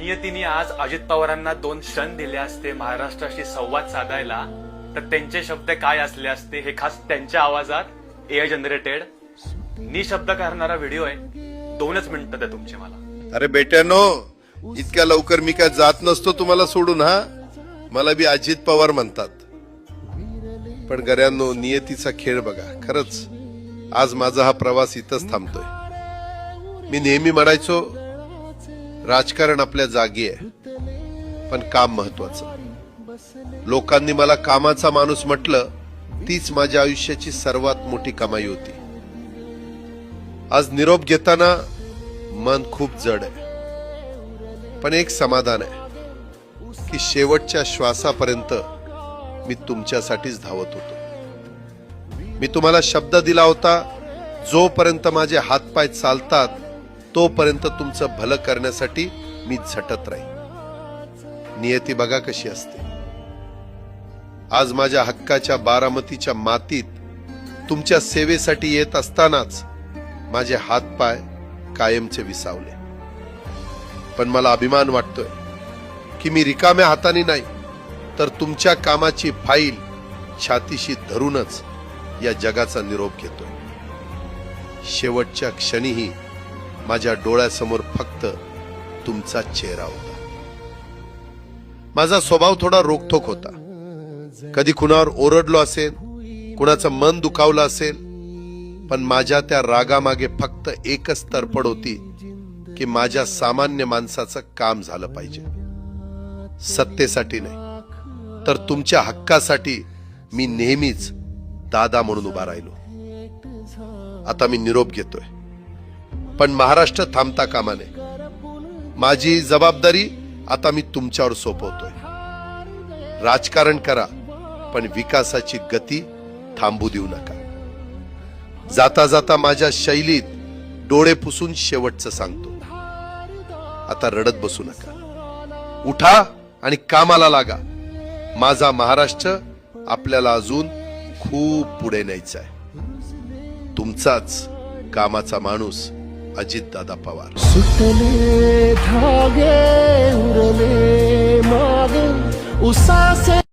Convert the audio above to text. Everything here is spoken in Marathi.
नियतीने आज अजित पवारांना 2 क्षण दिले असते महाराष्ट्राशी संवाद साधायला, तर त्यांचे शब्द काय असले असते हे खास त्यांच्या आवाजात एआय जनरेटेड निशब्द करणारा व्हिडिओ आहे. 2च मिनिटं द्या तुमचे मला. अरे बेट्यानो, इतक्या लवकर मी काय जात नसतो तुम्हाला सोडून. हा, मला बी अजित पवार म्हणतात. पण गऱ्यांनो, नियतीचा खेळ बघा. खरंच आज माझा हा प्रवास इथंच थांबतोय. मी नेहमी म्हणायचो राजकारण आपल्या जागी आहे, पण काम महत्वाचं. लोकांनी मला कामाचा माणूस म्हटलं, तीच माझ्या आयुष्याची सर्वात मोठी कमाई होती. आज निरोप घेताना मन खूप जड आहे, पण एक समाधान आहे की शेवटच्या श्वासापर्यंत मी तुमच्यासाठीच धावत होतो. मी तुम्हाला शब्द दिला होता, जोपर्यंत माझे हातपाय चालतात तोपर्यंत तुमचं भलं करण्यासाठी मी झटत राहील. नियती बघा कशी असते. आज माझ्या हक्काच्या बारामतीच्या मातीत तुमच्या सेवेसाठी येत असतानाच माझे हातपाय कायमचे विसावले. पण मला अभिमान वाटतोय की मी रिकाम्या हाताने नाही, तर तुमच्या कामाची फाईल छातीशी धरूनच या जगाचा निरोप घेतोय. शेवटच्या क्षणीही माझ्या डोळ्यासमोर फक्त तुमचा चेहरा होता. माझा स्वभाव थोडा रोखठोक होता. कधी कुणावर ओरडलो असेल, कुणाचं मन दुखावलं असेल, पण माझ्या त्या रागामागे फक्त एकच तडफड होती की माझ्या सामान्य माणसाचं काम झालं पाहिजे. सत्तेसाठी नाही, तर तुमच्या हक्कासाठी मी नेहमीच दादा म्हणून उभा राहिलो. आता मी निरोप घेतोय, पण महाराष्ट्र थांबता कामा नये. माझी जबाबदारी आता मी तुमच्यावर सोपवतोय. राजकारण करा, पण विकासाची गती थांबू देऊ नका. जाता जाता माझ्या शैलीत डोळे पुसून शेवटचं सांगतो, आता रडत बसू नका. उठा आणि कामाला लागा. माझा महाराष्ट्र आपल्याला अजून खूप पुढे न्यायचा आहे. तुमचाच कामाचा माणूस अजितदादा पवार. सुटले धागे उरले मागे उसासे